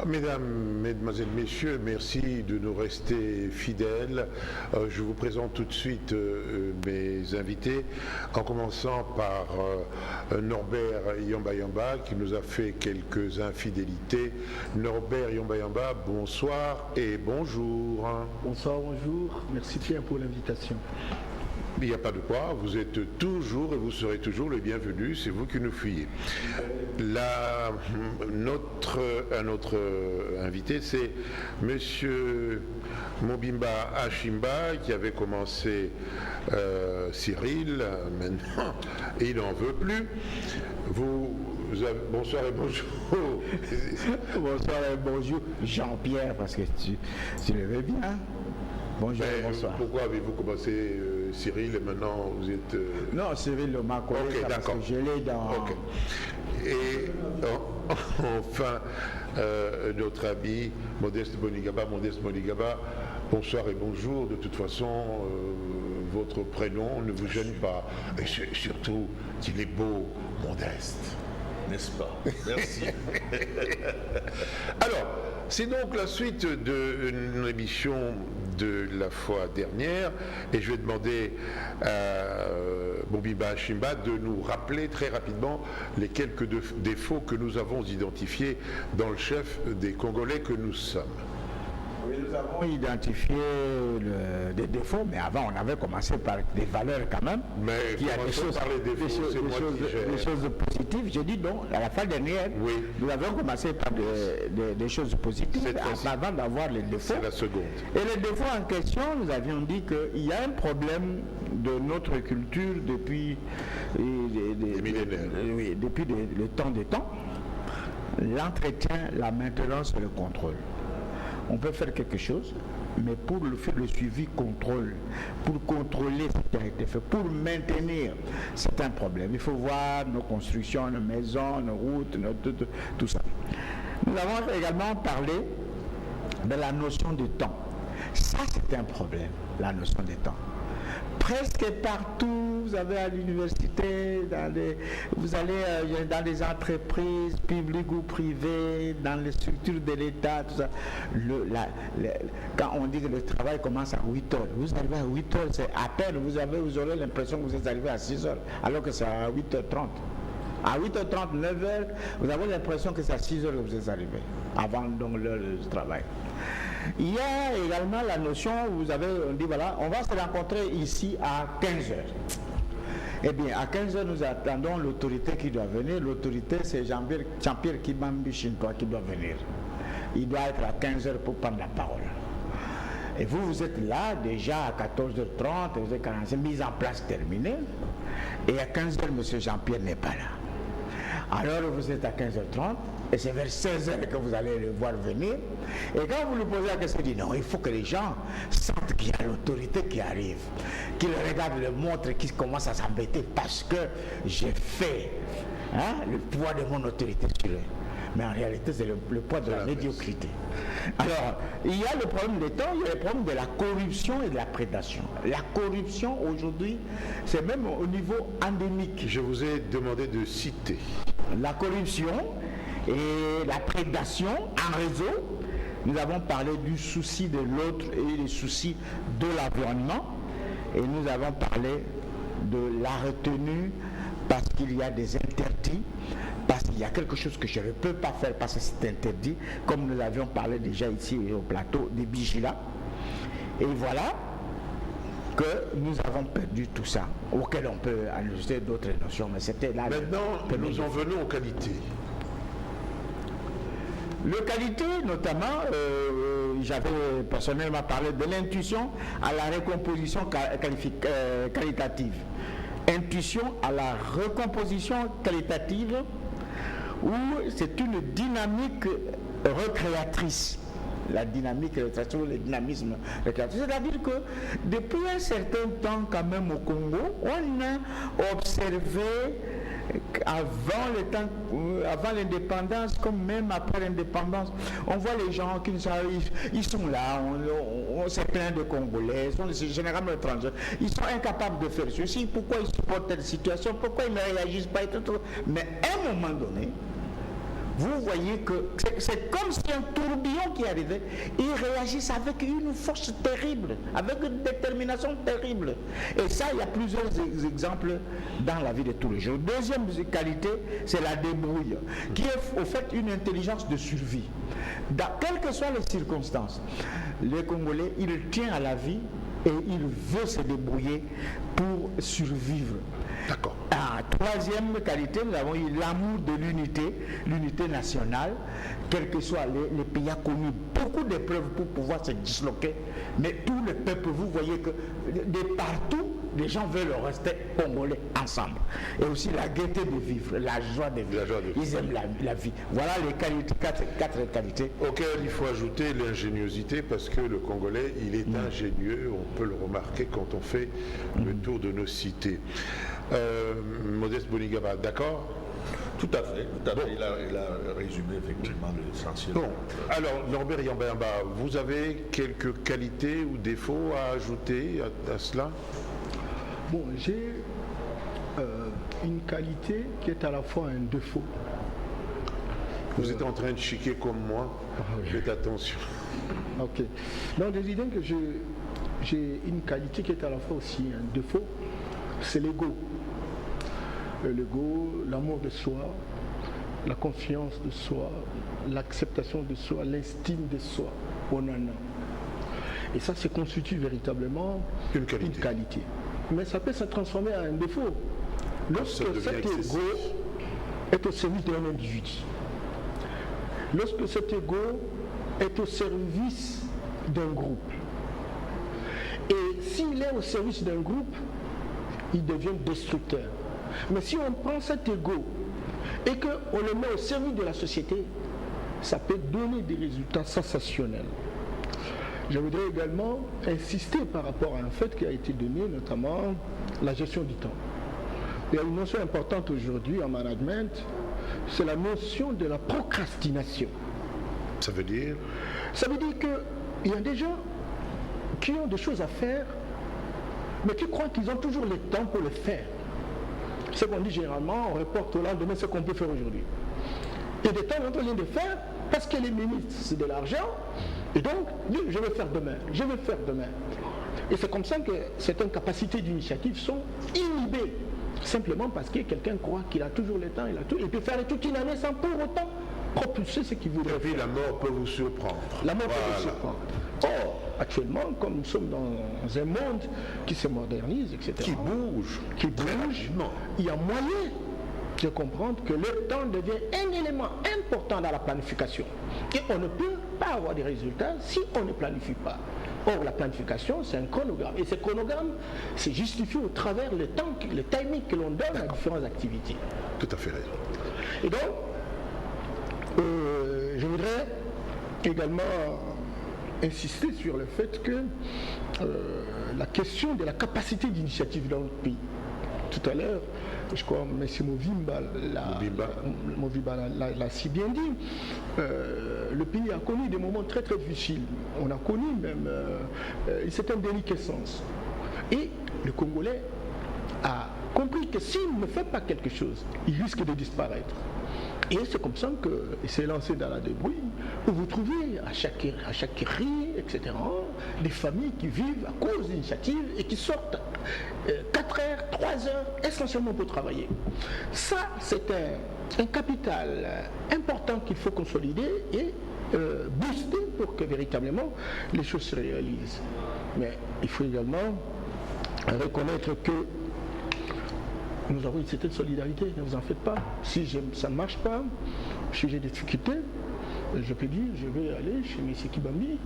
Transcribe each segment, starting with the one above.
Mesdames, Mesdemoiselles, Messieurs, merci de nous rester fidèles. Je vous présente tout de suite mes invités, en commençant par Norbert Yamba qui nous a fait quelques infidélités. Norbert Yamba, bonsoir et bonjour. Bonsoir, bonjour. Merci bien pour l'invitation. Il n'y a pas de quoi, vous êtes toujours et vous serez toujours les bienvenus, c'est vous qui nous fuyez. Un autre invité, c'est Monsieur Mobimba Ashimba, qui avait commencé Cyril, maintenant il n'en veut plus. Bonsoir et bonjour. Bonsoir et bonjour, Jean-Pierre, parce que tu le veux bien. Bonjour, bonsoir. Pourquoi avez-vous commencé Cyril et maintenant vous êtes... Non, Cyril m'a collé parce que je l'ai dans... Okay. Et enfin, notre ami Modeste Monigaba, bonsoir et bonjour. De toute façon, votre prénom ne vous gêne pas. Et surtout, qu'il est beau, Modeste. N'est-ce pas? Merci. Alors, c'est donc la suite d'une émission de la fois dernière, et je vais demander à Mobimba Ashimba de nous rappeler très rapidement les quelques défauts que nous avons identifiés dans le chef des Congolais que nous sommes. Oui, nous avons identifié des défauts, mais avant on avait commencé par des valeurs quand même. Mais il y a des choses, des choses positives. J'ai dit non, à la fin dernière, oui. Nous avons commencé par des choses positives avant d'avoir les défauts. C'est la seconde. Et les défauts en question, nous avions dit qu'il y a un problème de notre culture depuis des millénaires. Oui, depuis le temps des temps. L'entretien, la maintenance et le contrôle. On peut faire quelque chose, mais pour le faire le suivi contrôle, pour contrôler ce qui a été fait, pour maintenir, c'est un problème. Il faut voir nos constructions, nos maisons, nos routes, tout ça. Nous avons également parlé de la notion de temps. Ça, c'est un problème, la notion de temps. Presque partout, vous avez à l'université, vous allez dans les entreprises publiques ou privées, dans les structures de l'État, tout ça. Quand on dit que le travail commence à 8 heures, vous arrivez à 8 heures, c'est à peine, vous aurez l'impression que vous êtes arrivé à 6 heures, alors que c'est à 8h30. À 8h30, 9h, vous avez l'impression que c'est à 6 heures que vous êtes arrivé, avant donc l'heure du travail. Il y a également la notion où on dit voilà, on va se rencontrer ici à 15h. Eh bien, à 15h, nous attendons l'autorité qui doit venir. L'autorité, c'est Jean-Pierre Kibambi Shintoa qui doit venir. Il doit être à 15h pour prendre la parole. Et vous êtes là déjà à 14h30, 14h45, mise en place terminée. Et à 15h, M. Jean-Pierre n'est pas là. Alors vous êtes à 15h30. Et c'est vers 16h que vous allez le voir venir. Et quand vous lui posez la question, il dit non, il faut que les gens sentent qu'il y a l'autorité qui arrive, qu'ils regardent le montre, qu'ils commencent à s'embêter parce que j'ai fait le poids de mon autorité sur eux. Mais en réalité, c'est le poids de la médiocrité. Alors, il y a le problème des temps, il y a le problème de la corruption et de la prédation. La corruption, aujourd'hui, c'est même au niveau endémique. Je vous ai demandé de citer. La corruption et la prédation en réseau. Nous avons parlé du souci de l'autre et des soucis de l'environnement. Et nous avons parlé de la retenue parce qu'il y a des interdits, parce qu'il y a quelque chose que je ne peux pas faire parce que c'est interdit, comme nous avions parlé déjà ici au plateau des vigilants. Et voilà que nous avons perdu tout ça, auquel on peut ajouter d'autres notions, mais c'était là. Maintenant, nous en venons aux qualités. Le qualité, notamment, j'avais personnellement parlé de l'intuition à la recomposition qualitative. Intuition à la recomposition qualitative, où c'est une dynamique recréatrice. La dynamique recréatrice, le dynamisme recréatif. C'est-à-dire que depuis un certain temps, quand même, au Congo, on a observé avant l'indépendance, comme même après l'indépendance, on voit les gens qui ils sont là, on s'est plein de Congolais, ils sont généralement étrangers, ils sont incapables de faire ceci, pourquoi ils supportent telle situation, pourquoi ils ne réagissent pas, etc. Mais à un moment donné, vous voyez que c'est comme si un tourbillon qui arrivait, ils réagissent avec une force terrible, avec une détermination terrible. Et ça, il y a plusieurs exemples dans la vie de tous les jours. Deuxième qualité, c'est la débrouille, qui est au fait une intelligence de survie. Quelles que soient les circonstances, le Congolais, il tient à la vie et il veut se débrouiller pour survivre. D'accord. Troisième qualité, nous avons eu l'amour de l'unité nationale, quels que soient les pays a connu beaucoup d'épreuves pour pouvoir se disloquer, mais tout le peuple, vous voyez que de partout, les gens veulent rester congolais ensemble. Et aussi la gaieté de vivre, la joie de vivre. Ils aiment la vie. Voilà les qualités, quatre qualités. Auquel il faut ajouter l'ingéniosité, parce que le Congolais, il est ingénieux, on peut le remarquer quand on fait le tour de nos cités. Modeste Bonigaba, d'accord? Tout à fait. Il a résumé effectivement l'essentiel. Bon, alors Norbert Yambamba, vous avez quelques qualités ou défauts à ajouter à cela? Bon, j'ai une qualité qui est à la fois un défaut. Vous êtes en train de chiquer comme moi, faites attention. Ok. Donc, je disais que j'ai une qualité qui est à la fois aussi un défaut, c'est l'ego. L'ego, l'amour de soi, la confiance de soi, l'acceptation de soi, l'estime de soi. On en a. Et ça se constitue véritablement une qualité. Mais ça peut se transformer en un défaut. Lorsque cet ego est au service d'un individu, lorsque cet ego est au service d'un groupe, et s'il est au service d'un groupe, il devient destructeur. Mais si on prend cet ego et qu'on le met au service de la société, ça peut donner des résultats sensationnels. Je voudrais également insister par rapport à un fait qui a été donné, notamment la gestion du temps. Il y a une notion importante aujourd'hui en management, c'est la notion de la procrastination. Ça veut dire? Ça veut dire qu'il y a des gens qui ont des choses à faire, mais qui croient qu'ils ont toujours le temps pour le faire. Ce qu'on dit généralement, on reporte au lendemain ce qu'on peut faire aujourd'hui. Et des temps, on vient de faire parce que les ministres, c'est de l'argent, et donc, je vais faire demain, je vais faire demain. Et c'est comme ça que certaines capacités d'initiative sont inhibées, simplement parce que quelqu'un croit qu'il a toujours le temps, il peut faire toute une année sans pour autant propulser ce qu'il voudrait. Et puis la mort peut vous surprendre. La mort peut vous surprendre. Or, actuellement, comme nous sommes dans un monde qui se modernise, etc., qui bouge, il y a moyen de comprendre que le temps devient un élément important dans la planification. Et on ne peut pas avoir des résultats si on ne planifie pas. Or, la planification, c'est un chronogramme. Et ce chronogramme, c'est justifié au travers le temps, le timing que l'on donne à différentes activités. Tout à fait raison. Et donc, je voudrais également insister sur le fait que la question de la capacité d'initiative dans notre pays. Tout à l'heure, je crois que M. Movimba l'a si bien dit, le pays a connu des moments très très difficiles. On a connu même une certaine déliquescence. Et le Congolais a compris que s'il ne fait pas quelque chose, il risque de disparaître. Et c'est comme ça qu'il s'est lancé dans la débrouille, où vous trouvez à chaque cri, etc., des familles qui vivent à cause d'initiatives et qui sortent 4 heures, 3 heures, essentiellement pour travailler. Ça, c'est un capital important qu'il faut consolider et booster pour que véritablement les choses se réalisent. Mais il faut également reconnaître que nous avons une certaine solidarité, ne vous en faites pas. Si ça ne marche pas, si j'ai des difficultés, je peux dire, je vais aller chez M. Kibambi.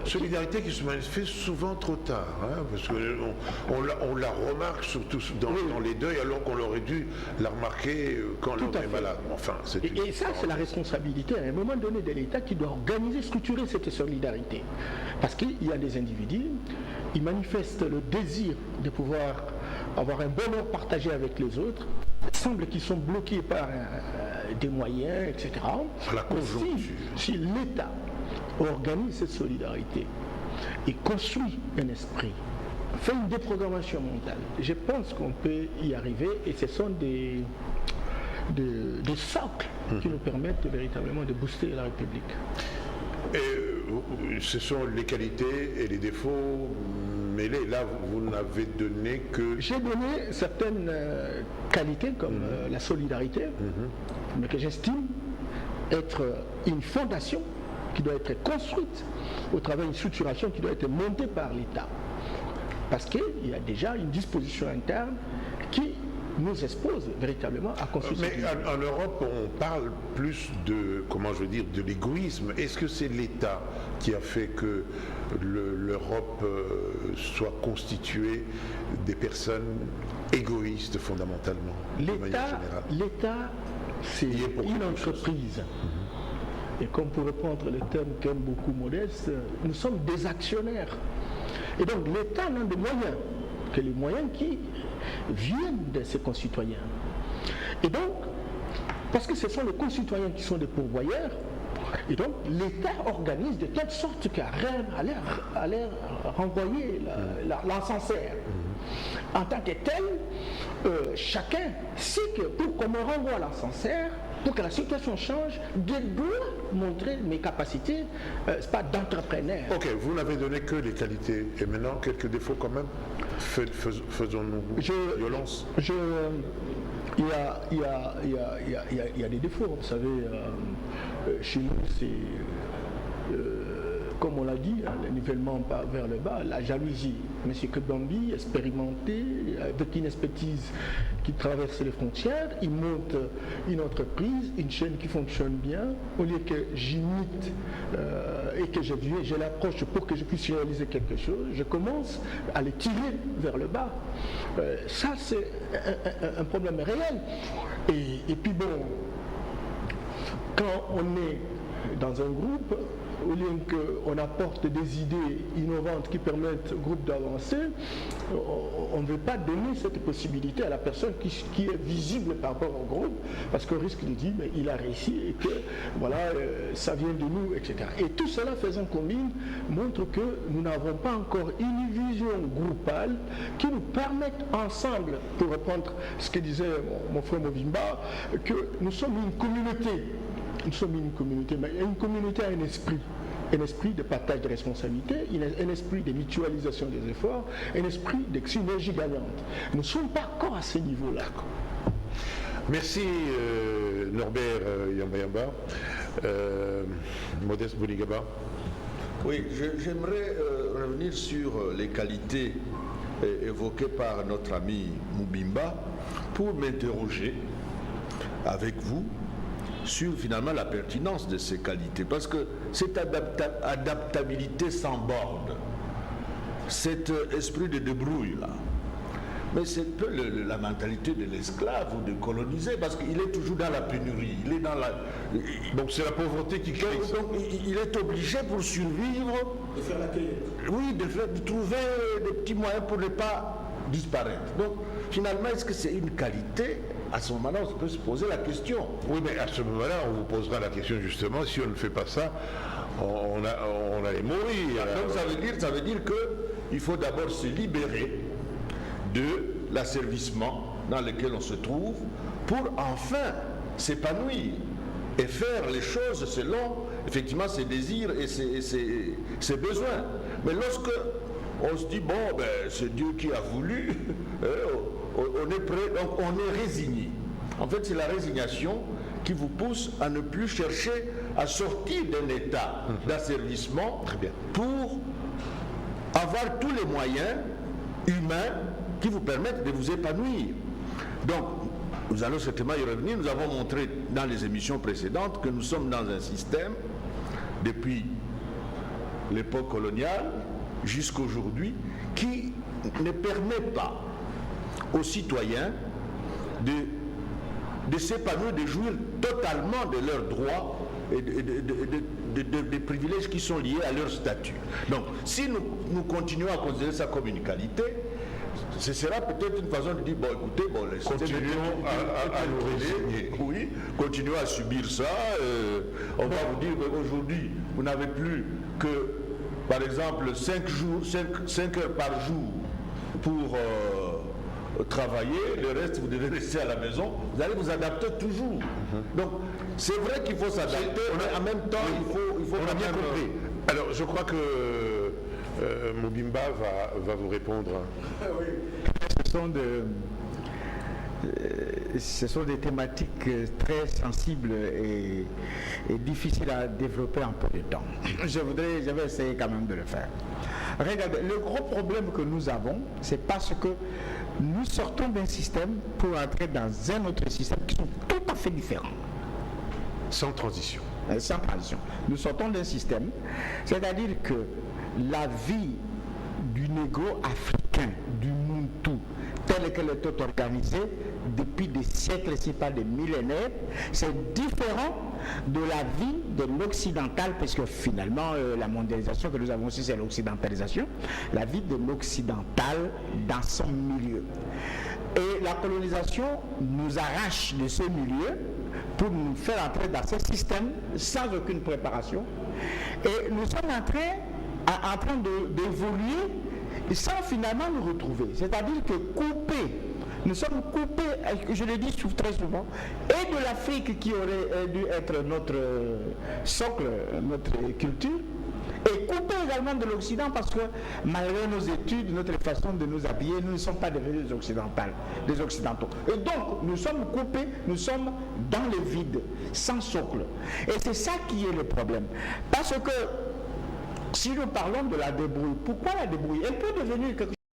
Solidarité qui se manifeste souvent trop tard, hein, parce qu'on la remarque surtout dans les deuils, alors qu'on aurait dû la remarquer quand l'homme est malade. Enfin, et ça, c'est la responsabilité à un moment donné de l'État qui doit organiser, structurer cette solidarité. Parce qu'il y a des individus, ils manifestent le désir de pouvoir avoir un bonheur partagé avec les autres. Il semble qu'ils sont bloqués par des moyens, etc. La conjoncture. Si l'État organise cette solidarité et construit un esprit, fait une déprogrammation mentale, je pense qu'on peut y arriver et ce sont des des socles qui nous permettent véritablement de booster la République. Et ce sont les qualités et les défauts mêlés. Là, vous n'avez donné que... J'ai donné certaines qualités comme la solidarité, mais que j'estime être une fondation qui doit être construite au travers d'une structuration qui doit être montée par l'État. Parce qu'il y a déjà une disposition interne qui nous expose véritablement à construire. Mais en Europe, on parle plus de, comment je veux dire, de l'égoïsme. Est-ce que c'est l'État qui a fait que l'Europe soit constituée des personnes égoïstes fondamentalement, de manière générale? L'État, c'est une entreprise. Et comme pour reprendre le terme qu'aime beaucoup Modeste, nous sommes des actionnaires. Et donc l'État n'a de moyens que les moyens qui viennent de ses concitoyens. Et donc, parce que ce sont les concitoyens qui sont des pourvoyeurs, et donc l'État organise de telle sorte qu'à leur renvoyer l'ascenseur. En tant que tel, chacun sait que pour qu'on me renvoie l'ascenseur, pour que la situation change, je dois montrer mes capacités, c'est pas d'entrepreneur. Ok, vous n'avez donné que les qualités. Et maintenant, quelques défauts quand même. Faisons-nous violence. Il y a des défauts. Vous savez, chez nous, c'est... comme on l'a dit, le nivellement vers le bas, la jalousie. Monsieur Kebambi, expérimenté, avec une expertise qui traverse les frontières, il monte une entreprise, une chaîne qui fonctionne bien. Au lieu que j'imite et que je l'approche pour que je puisse réaliser quelque chose, je commence à les tirer vers le bas. Ça, c'est un problème réel. Et puis bon, quand on est dans un groupe, au lieu qu'on apporte des idées innovantes qui permettent au groupe d'avancer, on ne veut pas donner cette possibilité à la personne qui est visible par rapport au groupe, parce qu'on risque de dire mais il a réussi et que voilà, ça vient de nous, etc. Et tout cela faisant combine montre que nous n'avons pas encore une vision groupale qui nous permette ensemble, pour reprendre ce que disait mon frère Movimba, que nous sommes une communauté. Nous sommes une communauté, mais une communauté a un esprit de partage de responsabilités, un esprit de mutualisation des efforts, un esprit de synergie gagnante. Nous ne sommes pas encore à ce niveau-là. Merci Norbert Yamba, Modeste Bonigaba. Oui, j'aimerais revenir sur les qualités évoquées par notre ami Moubimba pour m'interroger avec vous sur finalement la pertinence de ces qualités. Parce que cette adaptabilité sans borne, cet esprit de débrouille là, mais c'est un peu la mentalité de l'esclave ou de colonisé, parce qu'il est toujours dans la pénurie, il est dans la... Donc c'est la pauvreté qui crée ça. Donc il est obligé pour survivre... De faire la cueillette. Oui, de trouver des petits moyens pour ne pas disparaître. Donc finalement, est-ce que c'est une qualité? À ce moment-là, on peut se poser la question. Oui, mais à ce moment-là, on vous posera la question justement, si on ne fait pas ça, on allait mourir. Donc ça veut dire qu'il faut d'abord se libérer de l'asservissement dans lequel on se trouve pour enfin s'épanouir et faire les choses selon effectivement ses désirs et ses besoins. Mais lorsque on se dit, bon, ben, c'est Dieu qui a voulu, on est prêt, donc on est résigné. En fait, c'est la résignation qui vous pousse à ne plus chercher à sortir d'un état d'asservissement pour avoir tous les moyens humains qui vous permettent de vous épanouir. Donc, nous allons certainement y revenir. Nous avons montré dans les émissions précédentes que nous sommes dans un système, depuis l'époque coloniale jusqu'à aujourd'hui, qui ne permet pas aux citoyens de s'épanouir, de jouir totalement de leurs droits et des privilèges qui sont liés à leur statut. Donc, si nous continuons à considérer ça comme une qualité, ce sera peut-être une façon de dire, bon écoutez, bon, les continuons à nous résigner. Oui, continuons à subir ça. On va vous dire qu'aujourd'hui, vous n'avez plus que, par exemple, 5 heures par jour pour travailler, le reste vous devez rester à la maison, vous allez vous adapter toujours. Donc c'est vrai qu'il faut s'adapter, mais en même temps il faut On a quand bien même, compris. Alors, je crois que Mobimba va vous répondre. Ce sont des thématiques très sensibles et difficiles à développer en peu de temps. Je vais essayer quand même de le faire. Regardez, le gros problème que nous avons, c'est parce que nous sortons d'un système pour entrer dans un autre système qui sont tout à fait différents. Sans transition. Sans transition. Nous sortons d'un système, c'est-à-dire que la vie du négro africain, du Muntu, tel qu'elle est organisée depuis des siècles, si pas des millénaires, c'est différent de la vie de l'occidental, puisque finalement la mondialisation que nous avons aussi, c'est l'occidentalisation, la vie de l'occidental dans son milieu. Et la colonisation nous arrache de ce milieu pour nous faire entrer dans ce système sans aucune préparation. Et nous sommes en train d'évoluer sans finalement nous retrouver. C'est-à-dire que nous sommes coupés, je le dis très souvent, et de l'Afrique qui aurait dû être notre socle, notre culture, et coupés également de l'Occident parce que malgré nos études, notre façon de nous habiller, nous ne sommes pas devenus des Occidentaux. Et donc, nous sommes coupés, nous sommes dans le vide, sans socle. Et c'est ça qui est le problème. Parce que si nous parlons de la débrouille, pourquoi la débrouille? Elle peut devenir quelque chose